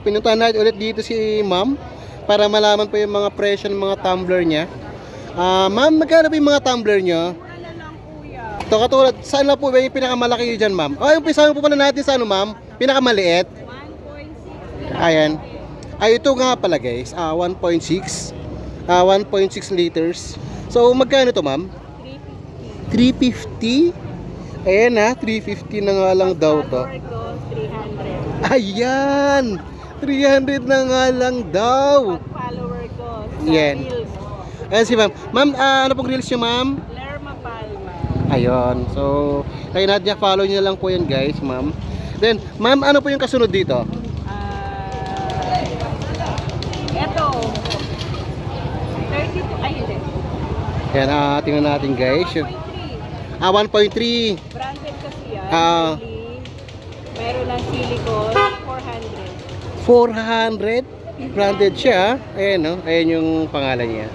Pinuntahan natin ulit dito si ma'am para malaman po yung mga presyo ng mga tumbler niya. Ma'am, magkano po yung mga tumbler niyo? Wala lang kuya. Ito katulad, saan na po ba yung pinakamalaki dyan ma'am? Yung pisahan po pala natin sa ano ma'am? Pinakamaliit. 1.6. Ayan. Ay, ito nga pala guys, 1.6. 1.6 liters. So, magkano to ma'am? 350. 350? Ayan 350 na nga lang daw to. Power goes 300. Ayan! 300 na nga lang daw. Pag follower goes sa Yan. Reels. Ayan si ma'am. Ma'am, ano pong reels nyo ma'am? Lerma Palma. Ayun. So, kaya natin follow nyo lang po yan guys, ma'am. Then, ma'am, ano po yung kasunod dito? Eto. 32. Ay, hindi. Ayan, tingnan natin guys. 1.3. 1.3. Branded kasi yan. Ah. Meron ng silicone. 400. 400. Branded siya. Ayan, no? Ayan yung pangalan niya.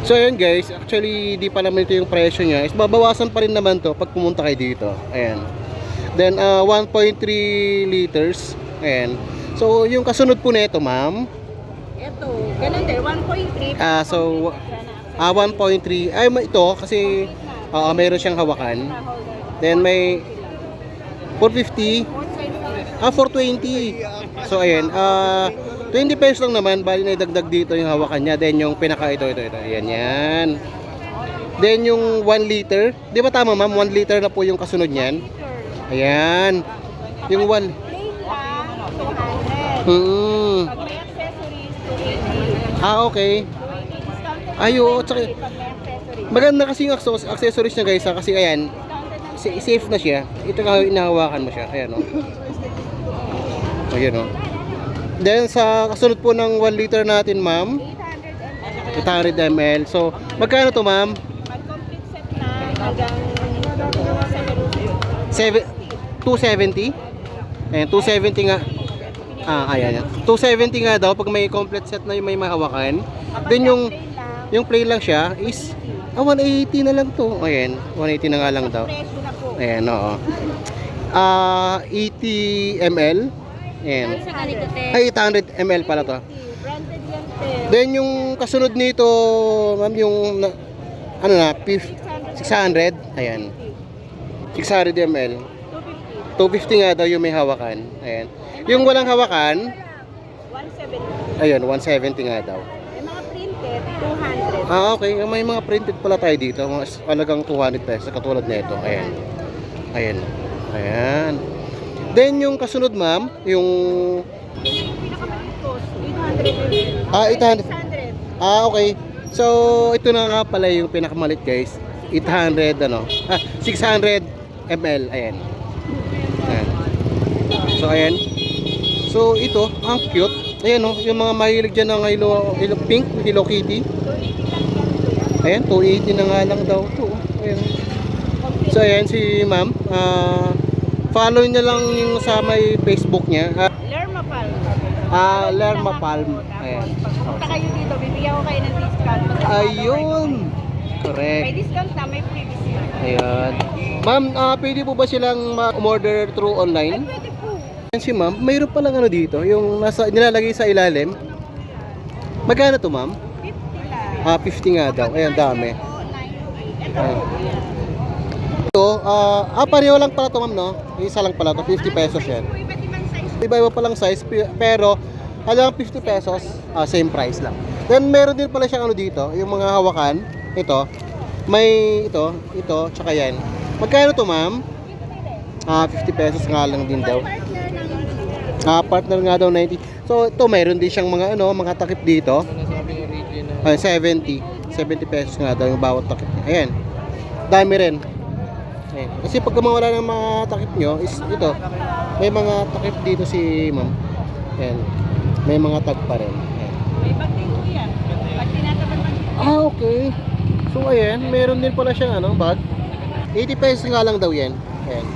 So, ayan guys. Actually, di pa naman ito yung presyo niya. Is babawasan pa rin naman to pag pumunta kayo dito. Ayan. Then, 1.3 liters. Ayan. So, yung kasunod po nito, ma'am. Ito. Ganun din. 1.3. 1.3. Ay, ito kasi mayroon siyang hawakan. Then, may 450. 420. So, ayan. 20 pesos lang naman. Bali na idagdag dito yung hawakan niya. Then, yung pinaka ito. Ayan, yan. Then, yung 1 liter. Di ba tama, ma'am? 1 liter na po yung kasunod niyan. Ayan. Yung 1. Plain lang, 200. Pag may accessories, 280. Okay. 280 discounted. Ayo, tsaka Pag may accessories. maganda kasi yung accessories niya guys. Kasi ayan, Discounted ng safe na siya. Ito nga inahawakan mo siya. Ayan, oh. Ayan, oh. Then, sa kasunod po ng 1 liter natin, ma'am. 800 ml. 800 ml. So, magkano to, ma'am? Pag complete set na, hanggang 270? Ayan, 270 nga. Ayan. 270 nga daw pag may complete set na yung may mahawakan. Then, yung plain lang siya is 180 na lang to. Ayan, 180 na nga lang daw. Presyo na po. Ayan, oo. 80 ml. Ayan. Sa ganito, te. Ay, 800 ml pala to. Branded yan, te. Then yung kasunod nito, ma'am, yung 600. Ayan. 600 ml. 250. 250 nga daw yung may hawakan. Ayan. Yung walang hawakan, 170. ayun, 170 nga daw. May mga printed, 200. Okay. May mga printed pala tayo dito. Mga halagang 200 pesos katulad nito. Ayan. Ayan. Ayan. Then yung kasunod, ma'am, yung Yung pinakamaliit cost, 800 ml. 800. 600. Okay. So, ito na nga pala yung pinakamalit, guys. 600 ml. Ayan. Ayan. So, ayan. So, ito, ang cute. Ayan, oh, yung mga mahilig dyan ng Hello Pink, Hello Kitty. 280 lang yan, te. Ayan, 280 na nga lang daw to. Ayan. So, ayan si ma'am. Follow nyo lang yung sa may Facebook niya. Lerma Palma. Lerma Palm. Ayan. Pag pumunta kayo dito, bibigyan ko kayo ng discount. Ayun. May Correct. discount na, may free discount. Ayan. Ma'am, pwede po ba silang ma-order through Ay, online? pwede po. Ayan si ma'am, mayroon palang ano dito, yung nilalagay sa ilalim. Magkano to, ma'am? 50 lang. 50 nga daw. Ayan, dami. Ito. Ito, pareho lang pala to, ma'am, no? Isa lang pala to, 50 pesos yan. Iba't ibang size. Iba-iba palang size, pero halagang 50 pesos, same price lang. Then, meron din pala siyang ano dito, yung mga hawakan. Ito, may ito, tsaka yan. Magkano to, ma'am? 50 pesos nga lang din daw. Partner nga daw 90. So ito mayroon din siyang mga mga takip dito. 70 pesos nga daw yung bawat takip. Ayan. Dami rin. Ayan. Kasi pag mawala ng mga takip nyo is ito. May mga takip dito si ma'am. Ayan. May mga tag pa rin. Ayan. May bag din po yan. Pag tinatapan man. Okay. So ayan, meron din pala siyang bag. 80 pesos nga lang daw yan. Ayan.